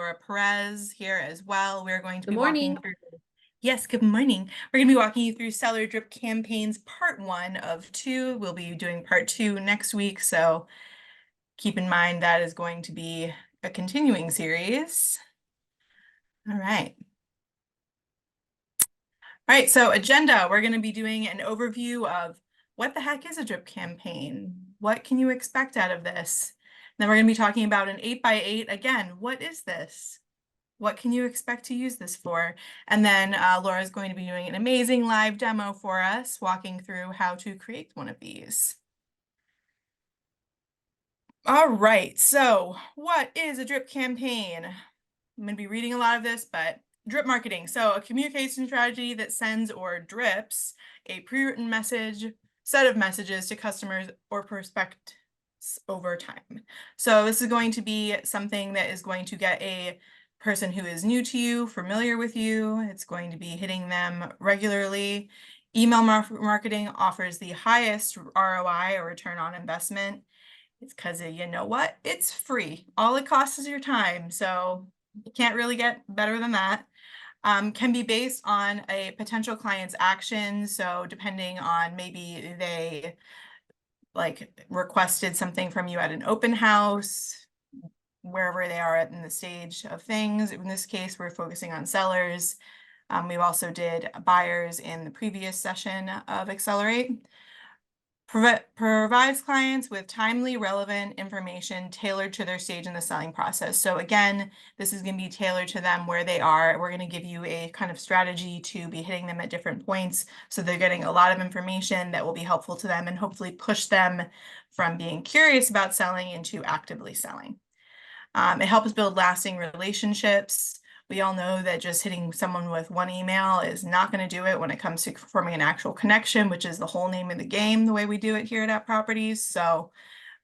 Laura Perez here as well. We're going to be Good walking morning. through, yes, good morning. We're going to be walking you through Seller Drip Campaigns Part 1 of 2. We'll be doing Part 2 next week, so keep in mind that is going to be a continuing series. All right. All right, so agenda, we're going to be doing an overview of what the heck is a drip campaign? What can you expect out of this? Then we're going to be talking about an 8x8. Again, what is this? What can you expect to use this for? And then Laura is going to be doing an amazing live demo for us, walking through how to create one of these. All right, so what is a drip campaign? I'm going to be reading a lot of this, but drip marketing. So a communication strategy that sends or drips a pre-written set of messages to customers or prospects over time. So this is going to be something that is going to get a person who is new to you, familiar with you. It's going to be hitting them regularly. Email marketing offers the highest ROI or return on investment. It's because you know what? It's free. All it costs is your time. So you can't really get better than that. Can be based on a potential client's actions. So depending on maybe they requested something from you at an open house, wherever they are in the stage of things. In this case, we're focusing on sellers. We've also did buyers in the previous session of Accelerate. Provides clients with timely, relevant information tailored to their stage in the selling process. So again, this is going to be tailored to them where they are. We're going to give you a kind of strategy to be hitting them at different points. So they're getting a lot of information that will be helpful to them and hopefully push them from being curious about selling into actively selling. It helps build lasting relationships. We all know that just hitting someone with one email is not going to do it when it comes to forming an actual connection, which is the whole name of the game, the way we do it here at Properties. So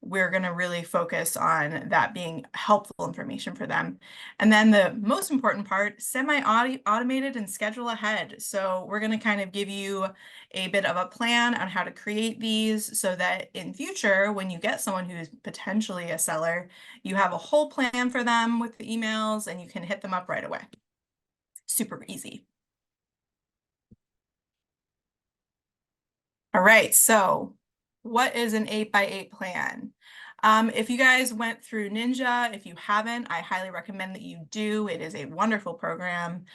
we're going to really focus on that being helpful information for them. And then the most important part, semi-automated and schedule ahead. So we're going to kind of give you a bit of a plan on how to create these so that in future, when you get someone who's potentially a seller, you have a whole plan for them with the emails and you can hit them up right away. Super easy. All right, so what is an 8x8 plan? If you guys went through Ninja, if you haven't, I highly recommend that you do. It is a wonderful program.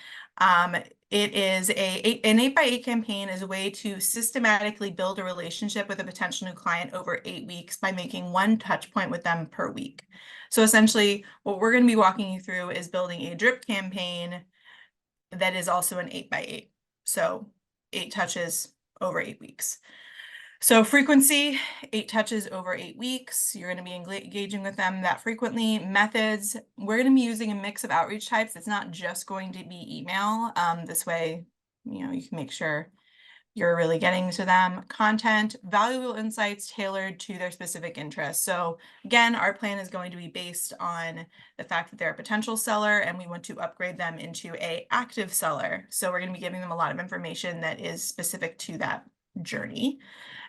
It is an 8x8 campaign is a way to systematically build a relationship with a potential new client over 8 weeks by making one touch point with them per week. So essentially, what we're going to be walking you through is building a drip campaign that is also an 8x8. So 8 touches over 8 weeks. So frequency, 8 touches over 8 weeks. You're going to be engaging with them that frequently. Methods, we're going to be using a mix of outreach types. It's not just going to be email. This way, you can make sure you're really getting to them. Content, valuable insights tailored to their specific interests. So again, our plan is going to be based on the fact that they're a potential seller and we want to upgrade them into an active seller. So we're going to be giving them a lot of information that is specific to that journey.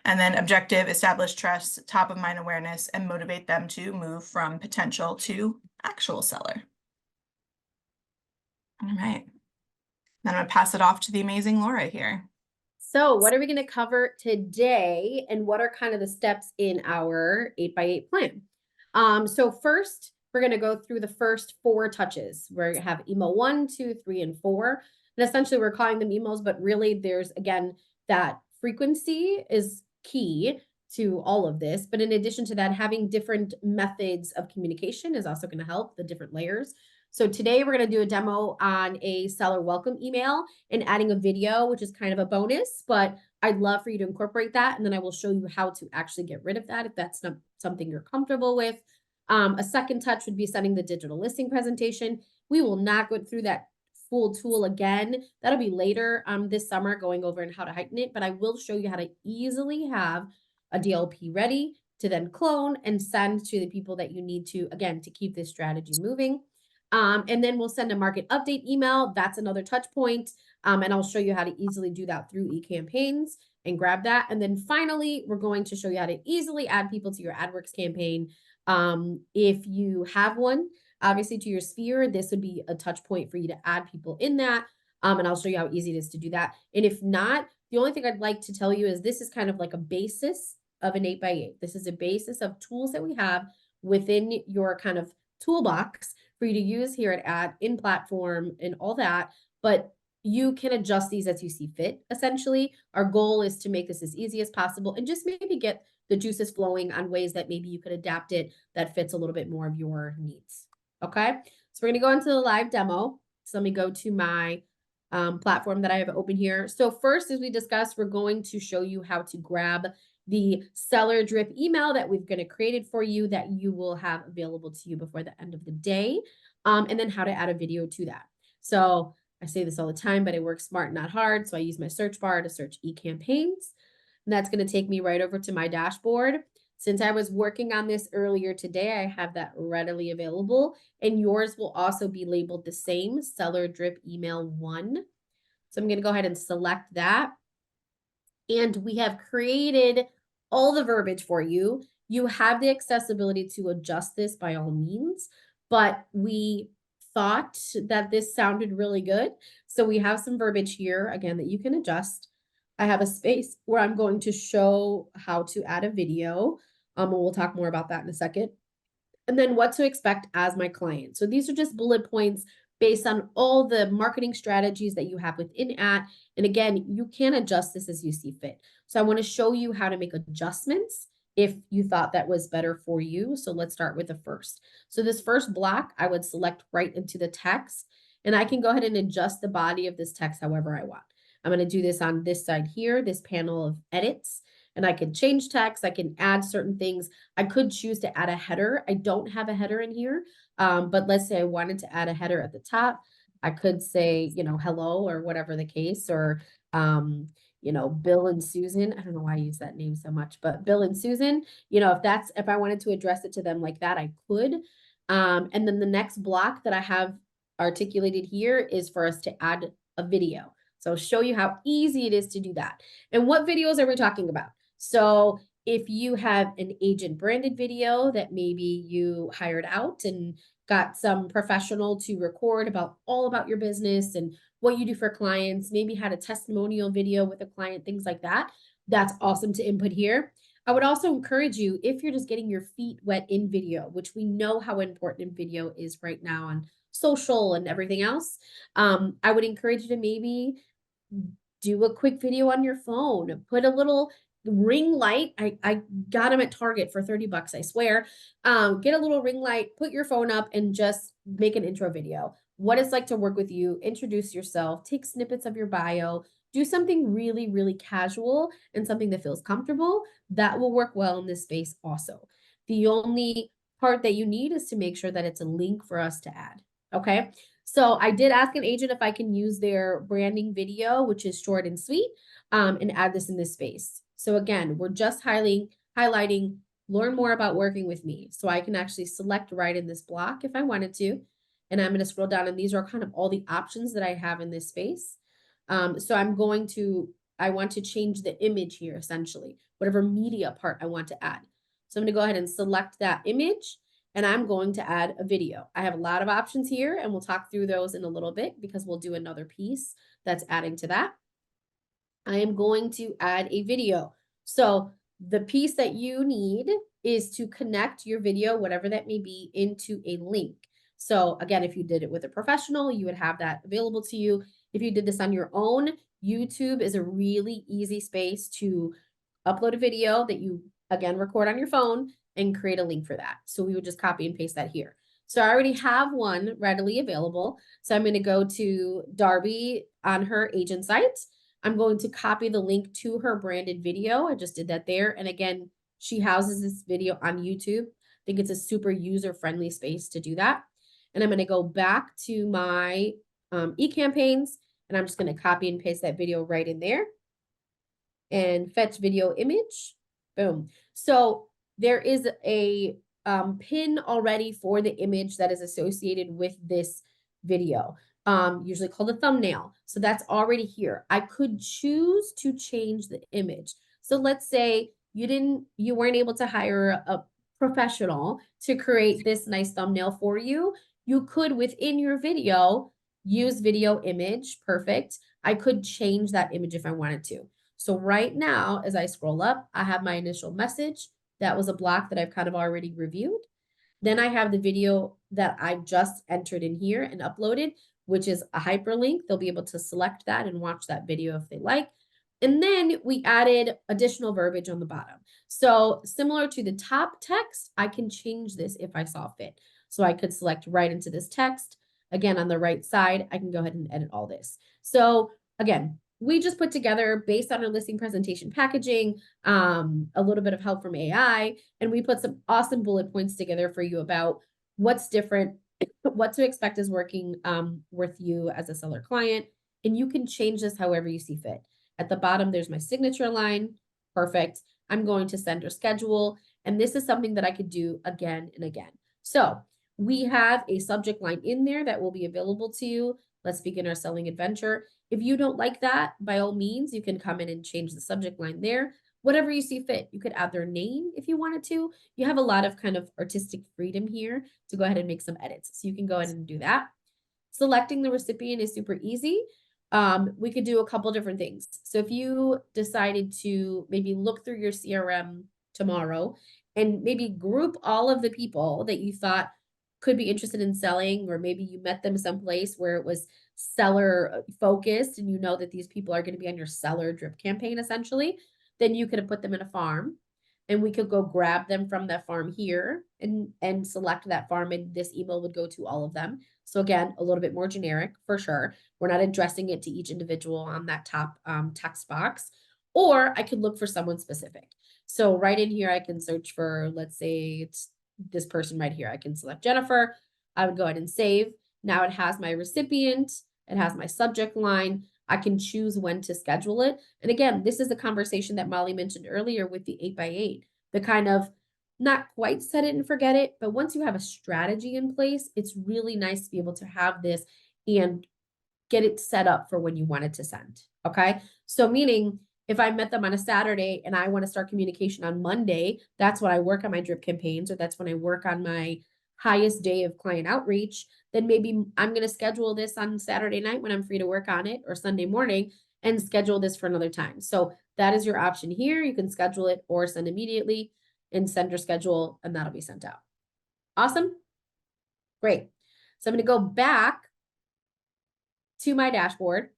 And then objective, establish trust, top of mind awareness, and motivate them to move from potential to actual seller. All right. Then I'm going to pass it off to the amazing Laura here. So what are we going to cover today and what are kind of the steps in our 8x8 plan? So first, we're going to go through the first 4 touches. We're going to have email 1, 2, 3, and 4. And essentially we're calling them emails, but really there's, again, that frequency is key to all of this. But in addition to that, having different methods of communication is also going to help, the different layers. So today we're going to do a demo on a seller welcome email and adding a video, which is kind of a bonus, but I'd love for you to incorporate that. And then I will show you how to actually get rid of that if that's not something you're comfortable with. A second touch would be sending the digital listing presentation. We will not go through that full tool again. That'll be later this summer, going over and how to heighten it, but I will show you how to easily have a DLP ready to then clone and send to the people that you need to, again, to keep this strategy moving. And then we'll send a market update email. That's another touch point. And I'll show you how to easily do that through eCampaigns and grab that. And then finally, we're going to show you how to easily add people to your AdWorks campaign if you have one. obviously to your sphere, this would be a touch point for you to add people in that. And I'll show you how easy it is to do that. And if not, the only thing I'd like to tell you is this is kind of like a basis of an 8x8. This is a basis of tools that we have within your kind of toolbox for you to use here at Ad in platform and all that. But you can adjust these as you see fit, essentially. Our goal is to make this as easy as possible and just maybe get the juices flowing on ways that maybe you could adapt it that fits a little bit more of your needs. Okay, so we're gonna go into the live demo. So let me go to my platform that I have open here. So first, as we discussed, we're going to show you how to grab the seller drip email that we've gonna created for you that you will have available to you before the end of the day, and then how to add a video to that. So I say this all the time, but I work smart, not hard. So I use my search bar to search eCampaigns. And that's going to take me right over to my dashboard. Since I was working on this earlier today, I have that readily available. And yours will also be labeled the same, Seller Drip Email 1. So I'm going to go ahead and select that. And we have created all the verbiage for you. You have the accessibility to adjust this by all means, but we thought that this sounded really good. So we have some verbiage here, again, that you can adjust. I have a space where I'm going to show how to add a video. And we'll talk more about that in a second. And then what to expect as my client. So these are just bullet points based on all the marketing strategies that you have within at. And again, you can adjust this as you see fit. So I want to show you how to make adjustments if you thought that was better for you. So let's start with the first. So this first block, I would select right into the text, and I can go ahead and adjust the body of this text however I want. I'm going to do this on this side here, this panel of edits, and I can change text. I can add certain things. I could choose to add a header. I don't have a header in here, but let's say I wanted to add a header at the top. I could say, hello or whatever the case, or, Bill and Susan. I don't know why I use that name so much, but Bill and Susan, if I wanted to address it to them like that, I could. And then the next block that I have articulated here is for us to add a video. So I'll show you how easy it is to do that. And what videos are we talking about? So if you have an agent branded video that maybe you hired out and got some professional to record all about your business and what you do for clients, maybe had a testimonial video with a client, things like that, that's awesome to input here. I would also encourage you, if you're just getting your feet wet in video, which we know how important video is right now on social and everything else, I would encourage you to maybe do a quick video on your phone, put a little ring light. I got them at Target for 30 bucks, I swear. Get a little ring light, put your phone up and just make an intro video. What it's like to work with you, introduce yourself, take snippets of your bio, do something really, really casual and something that feels comfortable. That will work well in this space also. The only part that you need is to make sure that it's a link for us to add. Okay. So I did ask an agent if I can use their branding video, which is short and sweet, and add this in this space. So again, we're just highlighting, learn more about working with me. So I can actually select right in this block if I wanted to. And I'm going to scroll down, and these are kind of all the options that I have in this space. So I want to change the image here, essentially, whatever media part I want to add. So I'm going to go ahead and select that image. And I'm going to add a video. I have a lot of options here, and we'll talk through those in a little bit because we'll do another piece that's adding to that. I am going to add a video. So the piece that you need is to connect your video, whatever that may be, into a link. So again, if you did it with a professional, you would have that available to you. If you did this on your own, YouTube is a really easy space to upload a video that you, again, record on your phone and create a link for that. So we would just copy and paste that here. So I already have one readily available. So I'm going to go to Darby on her agent site. I'm going to copy the link to her branded video. I just did that there. And again, she houses this video on YouTube. I think it's a super user-friendly space to do that. And I'm going to go back to my eCampaigns, and I'm just going to copy and paste that video right in there and fetch video image. Boom. So there is a pin already for the image that is associated with this video, usually called a thumbnail. So that's already here. I could choose to change the image. So let's say you weren't able to hire a professional to create this nice thumbnail for you. You could, within your video, use video image, perfect. I could change that image if I wanted to. So right now, as I scroll up, I have my initial message. That was a block that I've kind of already reviewed. Then I have the video that I just entered in here and uploaded, which is a hyperlink. They'll be able to select that and watch that video if they like. And then we added additional verbiage on the bottom. So similar to the top text, I can change this if I saw fit. So I could select right into this text. Again, on the right side, I can go ahead and edit all this. So again, we just put together, based on our listing presentation packaging, a little bit of help from AI, and we put some awesome bullet points together for you about what's different, what to expect is working with you as a seller client. And you can change this however you see fit. At the bottom, there's my signature line. Perfect. I'm going to send or schedule. And this is something that I could do again and again. So we have a subject line in there that will be available to you. Let's begin our selling adventure. If you don't like that, by all means, you can come in and change the subject line there. Whatever you see fit. You could add their name if you wanted to. You have a lot of kind of artistic freedom here to go ahead and make some edits. So you can go ahead and do that. Selecting the recipient is super easy. We could do a couple different things. So if you decided to maybe look through your CRM tomorrow and maybe group all of the people that you thought could be interested in selling, or maybe you met them someplace where it was seller focused and you know that these people are going to be on your seller drip campaign essentially, then you could have put them in a farm and we could go grab them from that farm here and select that farm, and this email would go to all of them. So again, a little bit more generic for sure. We're not addressing it to each individual on that top text box. Or I could look for someone specific. So right in here, I can search for, let's say it's this person right here. I can select Jennifer. I would go ahead and save. Now it has my recipient. It has my subject line. I can choose when to schedule it. And again, this is the conversation that Molly mentioned earlier with the 8x8, the kind of not quite set it and forget it, but once you have a strategy in place, it's really nice to be able to have this and get it set up for when you want it to send. Okay. So meaning if I met them on a Saturday and I want to start communication on Monday, that's when I work on my drip campaigns, or that's when I work on my highest day of client outreach, then maybe I'm going to schedule this on Saturday night when I'm free to work on it, or Sunday morning, and schedule this for another time. So that is your option here. You can schedule it or send immediately and send your schedule, and that'll be sent out. Awesome. Great. So I'm going to go back to my dashboard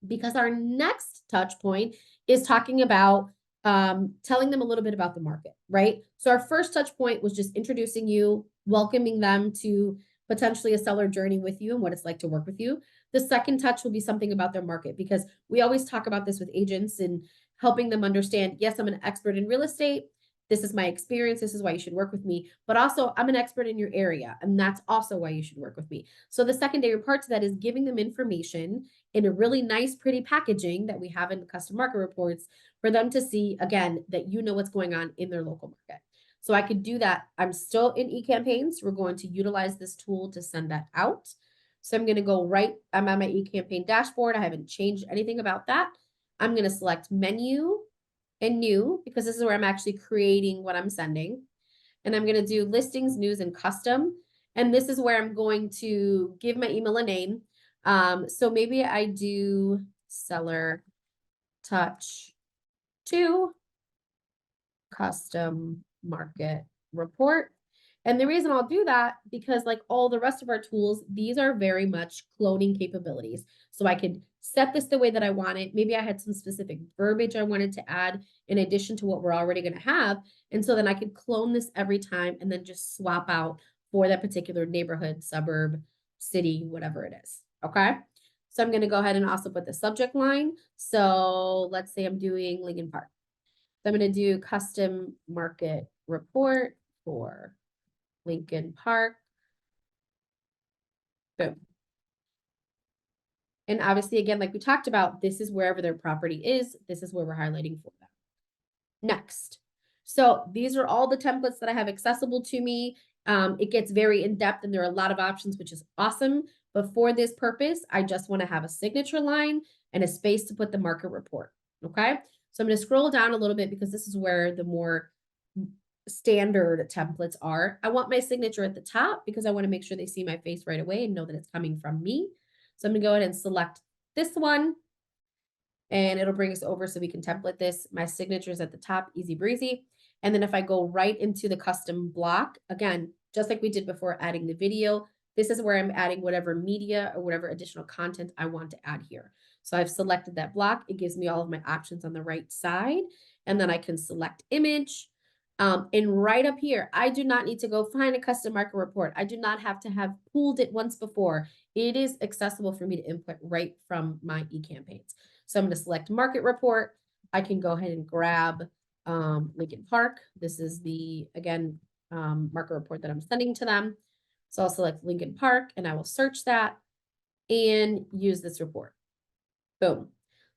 because our next touch point is talking about telling them a little bit about the market, right? So our first touch point was just introducing you, welcoming them to potentially a seller journey with you and what it's like to work with you. The second touch will be something about their market, because we always talk about this with agents and helping them understand, yes, I'm an expert in real estate. This is my experience. This is why you should work with me. But also, I'm an expert in your area, and that's also why you should work with me. So the secondary part to that is giving them information in a really nice, pretty packaging that we have in the custom market reports for them to see, again, that you know what's going on in their local market. So I could do that. I'm still in eCampaigns. We're going to utilize this tool to send that out. So I'm going to go I'm on my eCampaign dashboard. I haven't changed anything about that. I'm going to select menu and new, because this is where I'm actually creating what I'm sending. And I'm going to do listings, news, and custom. And this is where I'm going to give my email a name. So maybe I do seller touch 2 custom market report. And the reason I'll do that, because like all the rest of our tools, these are very much cloning capabilities. So I could set this the way that I want it. Maybe I had some specific verbiage I wanted to add in addition to what we're already going to have. And so then I could clone this every time and then just swap out for that particular neighborhood, suburb, city, whatever it is. Okay. So I'm going to go ahead and also put the subject line. So let's say I'm doing Lincoln Park. So I'm going to do custom market report for Lincoln Park. Boom. And obviously, again, like we talked about, this is wherever their property is. This is where we're highlighting for them. Next. So these are all the templates that I have accessible to me. It gets very in-depth and there are a lot of options, which is awesome. But for this purpose, I just want to have a signature line and a space to put the market report. Okay. So I'm going to scroll down a little bit because this is where the more standard templates are. I want my signature at the top because I want to make sure they see my face right away and know that it's coming from me. So I'm going to go ahead and select this one, and it'll bring us over so we can template this. My signature is at the top, easy breezy. And then if I go right into the custom block, again, just like we did before adding the video, this is where I'm adding whatever media or whatever additional content I want to add here. So I've selected that block. It gives me all of my options on the right side. And then I can select image. And right up here, I do not need to go find a custom market report. I do not have to have pulled it once before. It is accessible for me to input right from my eCampaigns. So I'm going to select market report. I can go ahead and grab Lincoln Park. This is the, again, market report that I'm sending to them. So I'll select Lincoln Park and I will search that and use this report. Boom.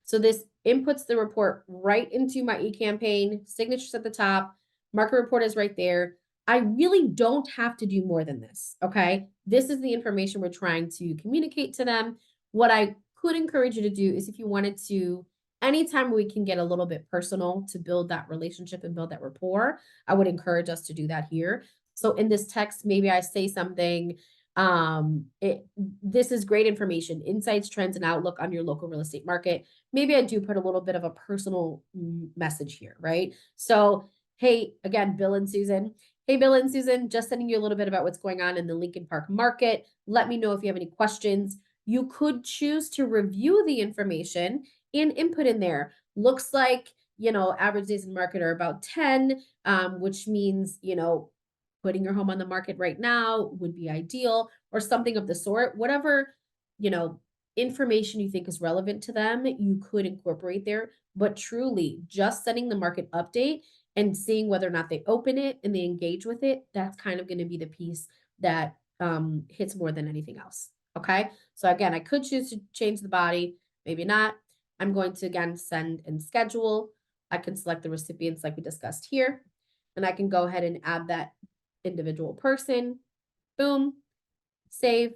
So this inputs the report right into my eCampaign, signatures at the top, market report is right there. I really don't have to do more than this, okay? This is the information we're trying to communicate to them. What I could encourage you to do is if you wanted to, anytime we can get a little bit personal to build that relationship and build that rapport, I would encourage us to do that here. So in this text, maybe I say something, this is great information, insights, trends, and outlook on your local real estate market. Maybe I do put a little bit of a personal message here, right? So, hey, again, Bill and Susan. Hey, Bill and Susan, just sending you a little bit about what's going on in the Lincoln Park market. Let me know if you have any questions. You could choose to review the information and input in there. Looks like, average days in market are about 10, which means, putting your home on the market right now would be ideal, or something of the sort. Whatever, you know, information you think is relevant to them, you could incorporate there. But truly, just sending the market update and seeing whether or not they open it and they engage with it, that's kind of going to be the piece that hits more than anything else. Okay. So again, I could choose to change the body, maybe not. I'm going to again send and schedule. I can select the recipients like we discussed here, and I can go ahead and add that individual person. Boom, save.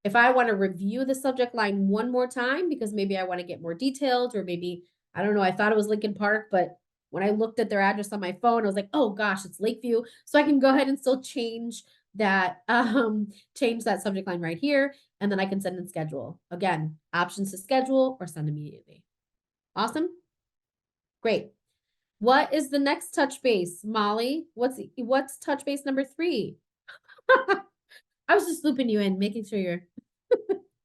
If I want to review the subject line one more time, because maybe I want to get more detailed, or maybe, I don't know, I thought it was Lincoln Park, but when I looked at their address on my phone, I was like, oh gosh, it's Lakeview. So I can go ahead and still change that subject line right here. And then I can send and schedule. Again, options to schedule or send immediately. Awesome. Great. What is the next touch base, Molly? What's touch base number 3? I was just looping you in, making sure you're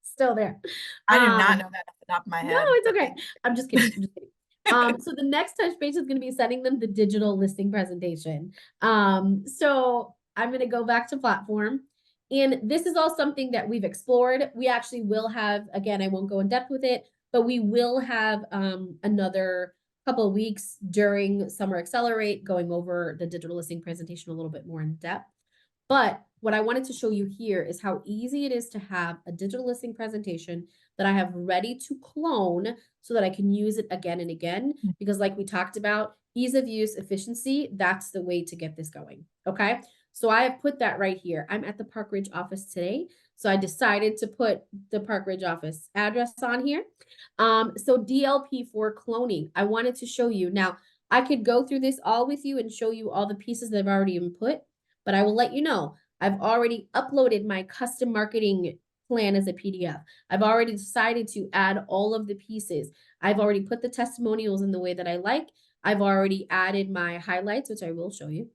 still there. I do not know that off the top of my No, head. it's okay. I'm just kidding. I'm just kidding. So the next touch base is going to be sending them the digital listing presentation. So I'm going to go back to platform. And this is all something that we've explored. We actually will have, again, I won't go in depth with it, but we will have another couple of weeks during Summer Accelerate going over the digital listing presentation a little bit more in depth. But what I wanted to show you here is how easy it is to have a digital listing presentation that I have ready to clone so that I can use it again and again. Because like we talked about, ease of use, efficiency, that's the way to get this going. Okay. So I have put that right here. I'm at the Park Ridge office today. So I decided to put the Park Ridge office address on here. So DLP for cloning, I wanted to show you. Now, I could go through this all with you and show you all the pieces that I've already input, but I will let you know, I've already uploaded my custom marketing plan as a PDF. I've already decided to add all of the pieces. I've already put the testimonials in the way that I like. I've already added my highlights, which I will show you.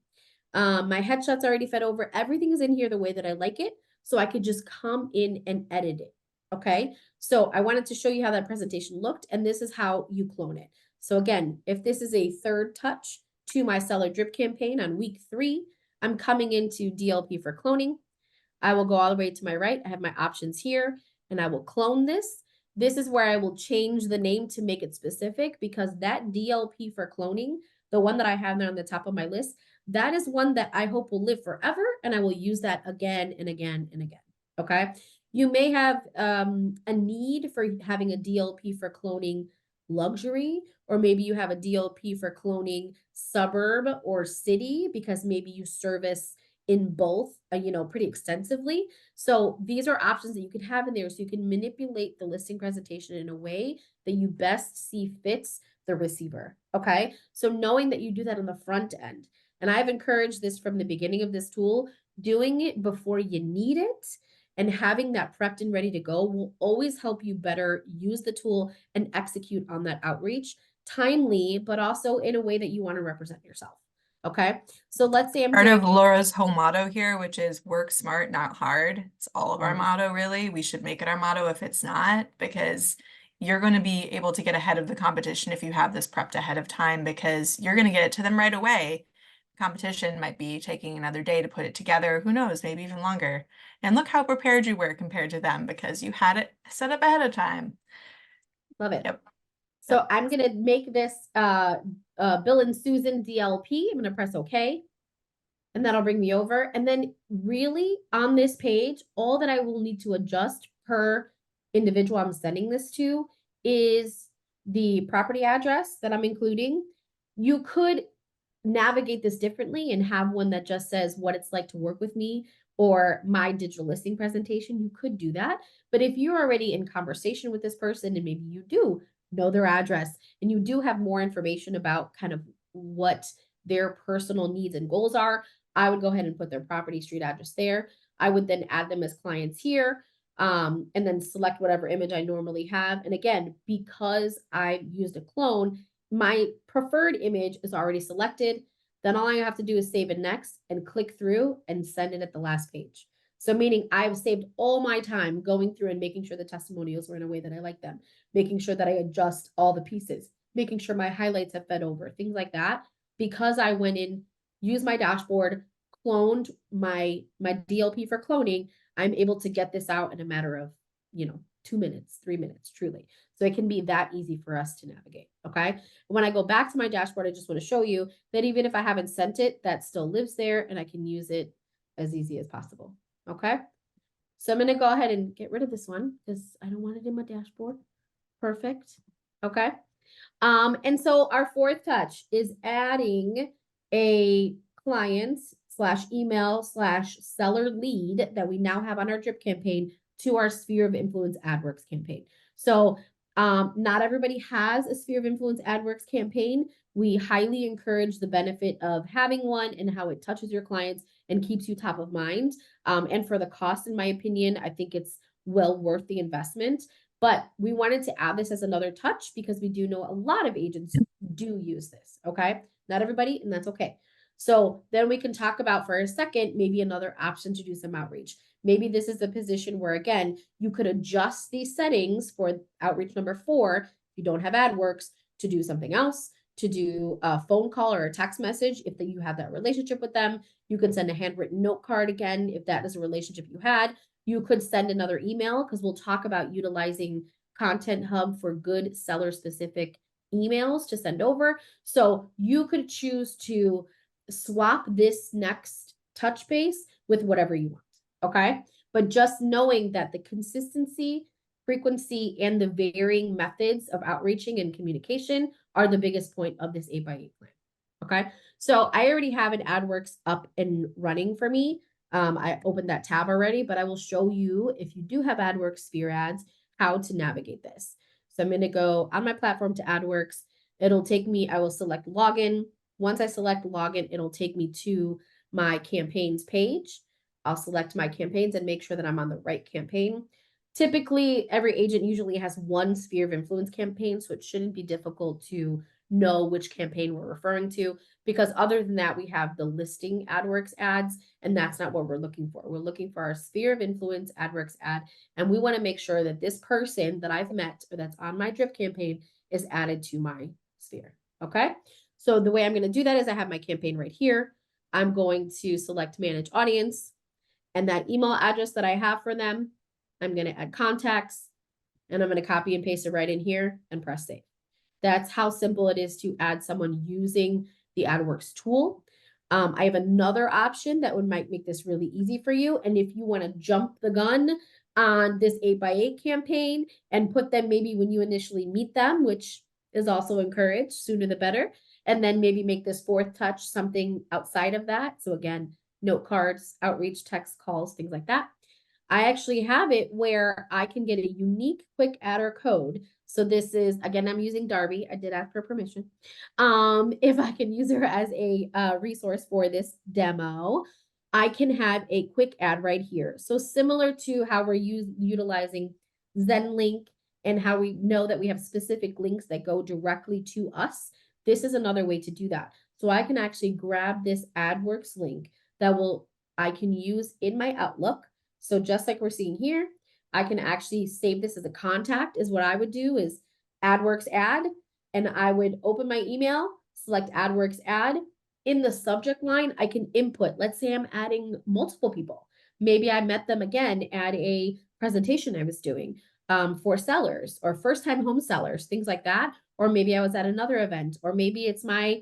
My headshots already fed over. Everything is in here the way that I like it. So I could just come in and edit it. Okay. So I wanted to show you how that presentation looked, and this is how you clone it. So again, if this is a third touch to my seller drip campaign on week 3, I'm coming into DLP for cloning. I will go all the way to my right. I have my options here, and I will clone this. This is where I will change the name to make it specific, because that DLP for cloning, the one that I have there on the top of my list, that is one that I hope will live forever, and I will use that again and again and again. Okay. You may have a need for having a DLP for cloning luxury, or maybe you have a DLP for cloning suburb or city, because maybe you service in both, pretty extensively. So these are options that you can have in there, so you can manipulate the listing presentation in a way that you best see fits the receiver. Okay. So knowing that you do that on the front end, And I've encouraged this from the beginning of this tool, doing it before you need it and having that prepped and ready to go will always help you better use the tool and execute on that outreach timely, but also in a way that you want to represent yourself. Okay. So let's say I'm Part doing of Laura's whole motto here, which is work smart, not hard. It's all of our Mhm. motto, really. We should make it our motto if it's not, because you're going to be able to get ahead of the competition if you have this prepped ahead of time, because you're going to get it to them right away. Competition might be taking another day to put it together. Who knows, maybe even longer. And look how prepared you were compared to them because you had it set up ahead of time. Love it. Yep. So Yep. I'm gonna make this Bill and Susan DLP. I'm gonna press OK, and that'll bring me over. And then really on this page, all that I will need to adjust per individual I'm sending this to is the property address that I'm including. You could navigate this differently and have one that just says what it's like to work with me or my digital listing presentation. You could do that. But if you're already in conversation with this person and maybe you do know their address and you do have more information about kind of what their personal needs and goals are, I would go ahead and put their property street address there. I would then add them as clients here, and then select whatever image I normally have. And again, because I used a clone, my preferred image is already selected. Then all I have to do is save it next and click through and send it at the last page. So meaning I've saved all my time going through and making sure the testimonials were in a way that I like them, making sure that I adjust all the pieces, making sure my highlights have fed over, things like that. Because I went in, used my dashboard, cloned my DLP for cloning, I'm able to get this out in a matter of, 2 minutes, 3 minutes, truly. So it can be that easy for us to navigate. Okay. When I go back to my dashboard, I just want to show you that even if I haven't sent it, that still lives there and I can use it as easy as possible. Okay. So I'm going to go ahead and get rid of this one because I don't want it in my dashboard. Perfect. Okay. And so our fourth touch is adding a client slash email slash seller lead that we now have on our drip campaign to our sphere of influence AdWorks campaign. So not everybody has a sphere of influence AdWorks campaign. We highly encourage the benefit of having one and how it touches your clients and keeps you top of mind. And for the cost, in my opinion, I think it's well worth the investment. But we wanted to add this as another touch because we do know a lot of agents do use this. Okay. Not everybody, and that's okay. So then we can talk about for a second, maybe another option to do some outreach. Maybe this is a position where, again, you could adjust these settings for outreach number 4. If you don't have AdWorks, to do something else, to do a phone call or a text message. If you have that relationship with them, you can send a handwritten note card again. If that is a relationship you had, you could send another email because we'll talk about utilizing Content Hub for good seller specific emails to send over. So you could choose to swap this next touch base with whatever you want. Okay. But just knowing that the consistency, frequency, and the varying methods of outreaching and communication are the biggest point of this 8x8 plan. Okay. So I already have an AdWorks up and running for me. I opened that tab already, but I will show you if you do have AdWorks Sphere ads, how to navigate this. So I'm going to go on my platform to AdWorks. It'll take me, I will select login. Once I select login, it'll take me to my campaigns page. I'll select my campaigns and make sure that I'm on the right campaign. Typically, every agent usually has one sphere of influence campaign, so it shouldn't be difficult to know which campaign we're referring to, because other than that, we have the listing AdWorks ads, and that's not what we're looking for. We're looking for our sphere of influence AdWorks ad, and we want to make sure that this person that I've met or that's on my drip campaign is added to my sphere. Okay. So the way I'm going to do that is I have my campaign right here. I'm going to select manage audience, and that email address that I have for them, I'm going to add contacts, and I'm going to copy and paste it right in here and press save. That's how simple it is to add someone using the AdWorks tool. I have another option that might make this really easy for you. And if you want to jump the gun on this 8x8 campaign and put them maybe when you initially meet them, which is also encouraged, sooner the better, and then maybe make this fourth touch something outside of that. So again, note cards, outreach, text calls, things like that. I actually have it where I can get a unique quick adder code. So this is, again, I'm using Darby. I did ask for permission. If I can use her as a resource for this demo, I can have a quick ad right here. So similar to how we're utilizing ZenLink and how we know that we have specific links that go directly to us, this is another way to do that. So I can actually grab this AdWorks link that I can use in my Outlook. So just like we're seeing here, I can actually save this as a contact is what I would do is AdWorks ad, and I would open my email, select AdWorks ad. In the subject line, I can input, let's say I'm adding multiple people. Maybe I met them again at a presentation I was doing for sellers or first-time home sellers, things like that. Or maybe I was at another event, or maybe it's my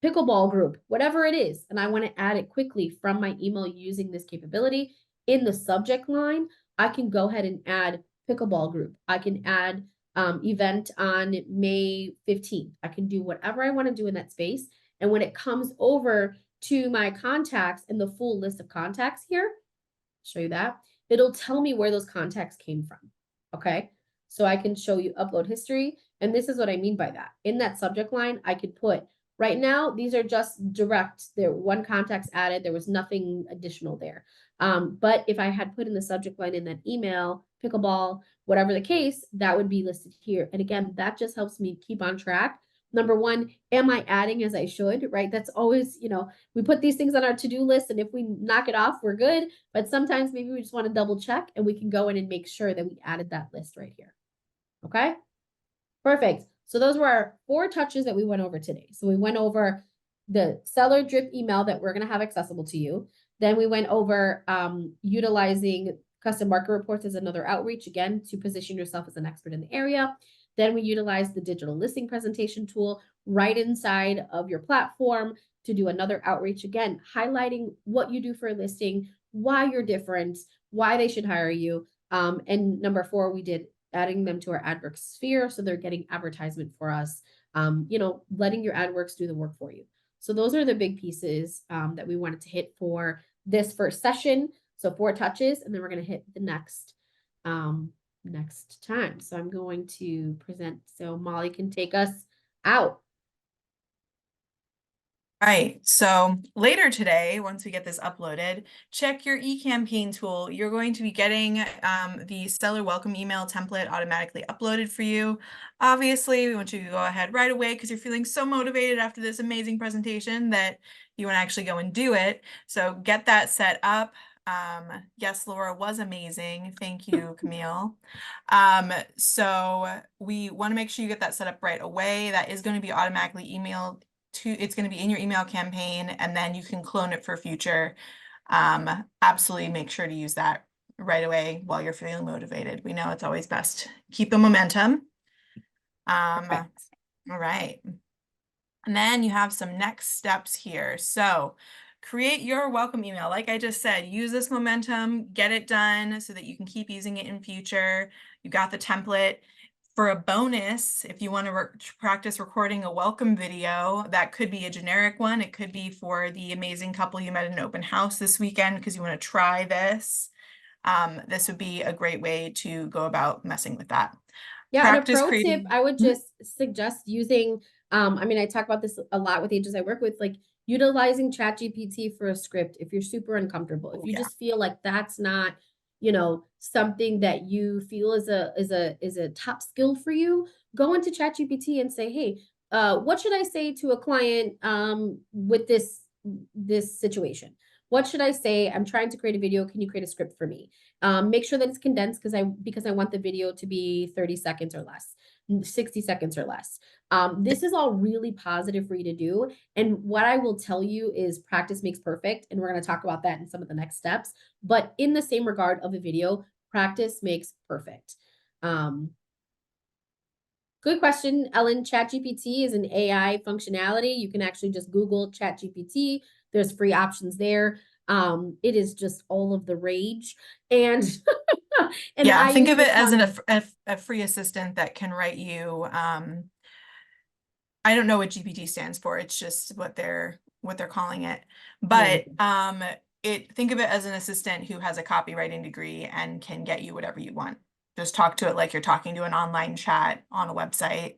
pickleball group, whatever it is, and I want to add it quickly from my email using this capability. In the subject line, I can go ahead and add pickleball group. I can add event on May 15th. I can do whatever I want to do in that space. And when it comes over to my contacts and the full list of contacts here, show you that, it'll tell me where those contacts came from. Okay. So I can show you upload history. And this is what I mean by that. In that subject line, I could put right now, these are just direct. There one contact's added. There was nothing additional there. But if I had put in the subject line in that email, pickleball, whatever the case, that would be listed here. And again, that just helps me keep on track. Number one, am I adding as I should, right? That's always, we put these things on our to-do list, and if we knock it off, we're good. But sometimes maybe we just want to double check, and we can go in and make sure that we added that list right here. Okay, perfect. So those were our 4 touches that we went over today. So we went over the seller drip email that we're going to have accessible to you. Then we went over utilizing custom market reports as another outreach, again, to position yourself as an expert in the area. Then we utilize the digital listing presentation tool right inside of your platform to do another outreach, again, highlighting what you do for a listing, why you're different, why they should hire you. And number 4, we did adding them to our AdWorks sphere. So they're getting advertisement for us, letting your AdWorks do the work for you. So those are the big pieces that we wanted to hit for this first session. So 4 touches, and then we're going to hit the next time. So I'm going to present so Molly can take us out. All right, so later today, once we get this uploaded, check your eCampaign tool. You're going to be getting the seller welcome email template automatically uploaded for you. Obviously, we want you to go ahead right away because you're feeling so motivated after this amazing presentation that you want to actually go and do it. So get that set up. Yes, Laura was amazing. Thank you, Camille. So we want to make sure you get that set up right away. That is going to be automatically emailed it's going to be in your email campaign, and then you can clone it for future. Absolutely make sure to use that right away while you're feeling motivated. We know it's always best. Keep the momentum. All right. And then you have some next steps here. So create your welcome email. Like I just said, use this momentum, get it done so that you can keep using it in future. You got the template. For a bonus, if you want to practice recording a welcome video, that could be a generic one. It could be for the amazing couple you met at an open house this weekend because you want to try this. This would be a great way to go about messing with that. Yeah, Practice and a pro tip, I would Mhm. just suggest using, I talk about this a lot with agents I work with, like utilizing ChatGPT for a script if you're super uncomfortable. If you Yeah. just feel like that's not, something that you feel is a top skill for you, go into ChatGPT and say, hey, what should I say to a client with this situation? What should I say? I'm trying to create a video. Can you create a script for me? Make sure that it's condensed because I want the video to be 30 seconds or less, 60 seconds or less. This is all really positive for you to do. And what I will tell you is practice makes perfect. And we're going to talk about that in some of the next steps. But in the same regard of a video, practice makes perfect. Good question, Ellen. ChatGPT is an AI functionality. You can actually just Google ChatGPT. There's free options there. It is just all of the rage. And and Yeah, I think use of a it as ton of a free assistant that can write you. I don't know what GPT stands for. It's just what they're calling it. But think of it as an assistant who has a copywriting degree and can get you whatever you want. just talk to it like you're talking to an online chat on a website.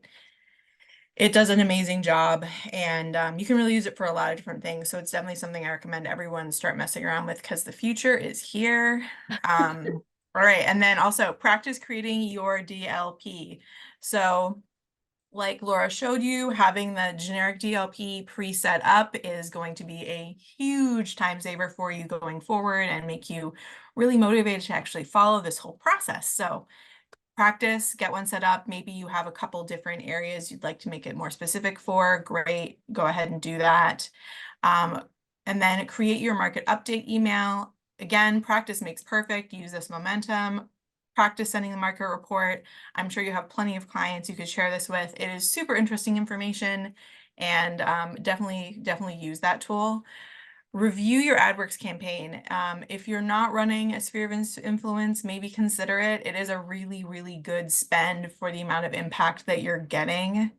It does an amazing job, and you can really use it for a lot of different things. So it's definitely something I recommend everyone start messing around with because the future is here. All right, and then also practice creating your DLP. So like Laura showed you, having the generic DLP pre-set up is going to be a huge time saver for you going forward and make you really motivated to actually follow this whole process. So practice, get one set up. Maybe you have a couple different areas you'd like to make it more specific for. Great, go ahead and do that. And then create your market update email. Again, practice makes perfect. Use this momentum. Practice sending the market report. I'm sure you have plenty of clients you could share this with. It is super interesting information, and definitely use that tool. Review your AdWorks campaign. If you're not running a sphere of influence, maybe consider it. It is a really, really good spend for the amount of impact that you're getting.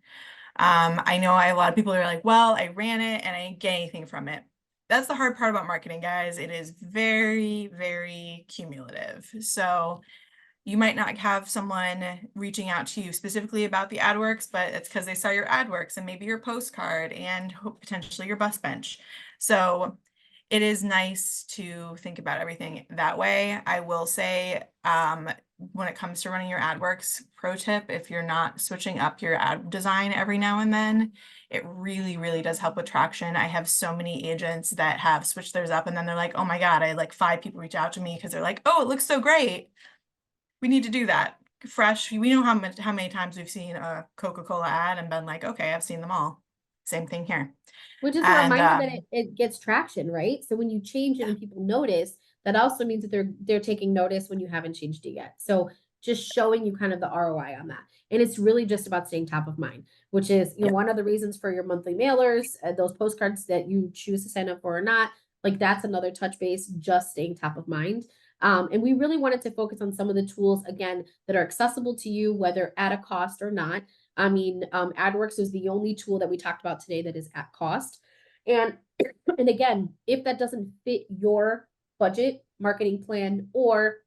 I know a lot of people are like, well, I ran it and I didn't get anything from it. That's the hard part about marketing, guys. It is very, very cumulative. So you might not have someone reaching out to you specifically about the AdWorks, but it's because they saw your AdWorks and maybe your postcard and potentially your bus bench. So it is nice to think about everything that way. I will say, when it comes to running your AdWorks, pro tip, if you're not switching up your ad design every now and then, it really, really does help with traction. I have so many agents that have switched theirs up and then they're like, oh my God, I had like 5 people reach out to me because they're like, oh, it looks so great. We need to do that. Fresh. We know how many times we've seen a Coca-Cola ad and been like, okay, I've seen them all. Same thing here. Which is a And reminder that it gets traction, right? So when you change it and people notice, that also means that they're taking notice when you haven't changed it yet. So just showing you kind of the ROI on that. And it's really just about staying top of mind, which is, yeah. one of the reasons for your monthly mailers, those postcards that you choose to sign up for or not, like that's another touch base, just staying top of mind. And we really wanted to focus on some of the tools, again, that are accessible to you, whether at a cost or not. I mean, AdWorks is the only tool that we talked about today that is at cost. And and again, if that doesn't fit your budget, marketing plan, or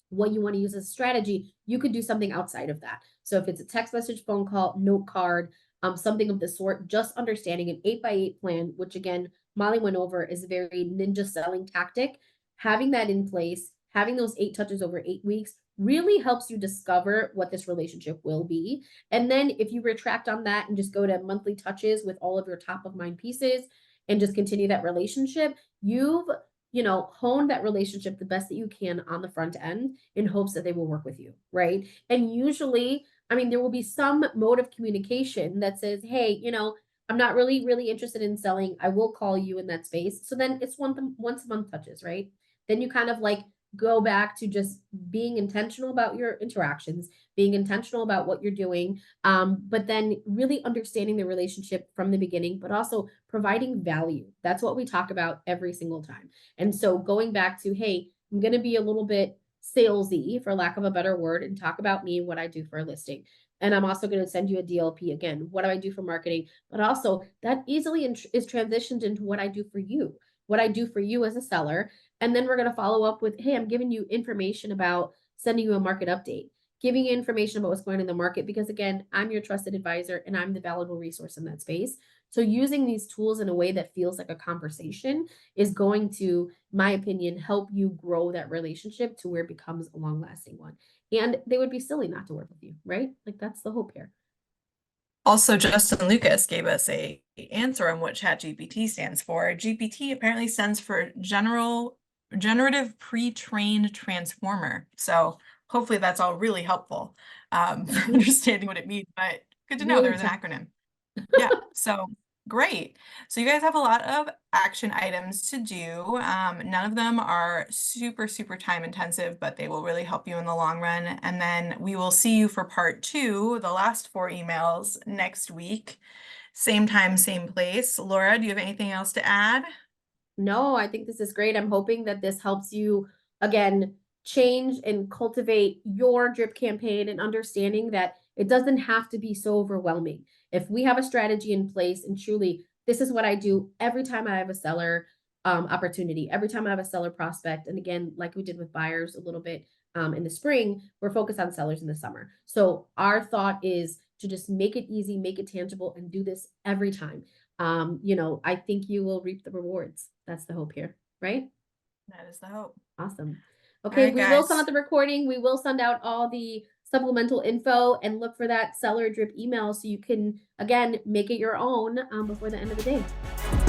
what you want to use as a strategy, you could do something outside of that. So if it's a text message, phone call, note card, something of the sort, just understanding an 8x8 plan, which again, Molly went over, is a very ninja selling tactic. Having that in place, having those 8 touches over 8 weeks really helps you discover what this relationship will be. And then if you retract on that and just go to monthly touches with all of your top of mind pieces and just continue that relationship, you've hone that relationship the best that you can on the front end in hopes that they will work with you, right? And usually, I mean, there will be some mode of communication that says, hey, I'm not really interested in selling. I will call you in that space. So then it's once a month touches, right? Then you kind of like go back to just being intentional about your interactions, being intentional about what you're doing, but then really understanding the relationship from the beginning, but also providing value. That's what we talk about every single time. And so going back to, hey, I'm going to be a little bit salesy, for lack of a better word, and talk about me and what I do for a listing. And I'm also going to send you a DLP again. What do I do for marketing? But also that easily is transitioned into what I do for you, what I do for you as a seller. And then we're going to follow up with, hey, I'm giving you information about sending you a market update, giving you information about what's going on in the market, because again, I'm your trusted advisor and I'm the valuable resource in that space. So using these tools in a way that feels like a conversation is going to, my opinion, help you grow that relationship to where it becomes a long lasting one. And they would be silly not to work with you, right? Like that's the hope here. Also, Justin Lucas gave us a answer on what ChatGPT stands for. GPT apparently stands for generative pre-trained transformer. So hopefully that's all really helpful, understanding what it means, but good to know Really there's an tough. acronym. Yeah, so great. So you guys have a lot of action items to do. None of them are super, super time intensive, but they will really help you in the long run. And then we will see you for part 2, the last 4 emails next week. Same time, same place. Laura, do you have anything else to add? No, I think this is great. I'm hoping that this helps you, again, change and cultivate your drip campaign and understanding that it doesn't have to be so overwhelming. If we have a strategy in place, and truly, this is what I do every time I have a seller opportunity, every time I have a seller prospect. And again, like we did with buyers a little bit, in the spring, we're focused on sellers in the summer. So our thought is to just make it easy, make it tangible, and do this every time. I think you will reap the rewards. That's the hope here, right? That is the hope. Awesome. All Okay, right, we will send out guys. the recording. We will send out all the supplemental info and look for that seller drip email so you can, again, make it your own before the end of the day.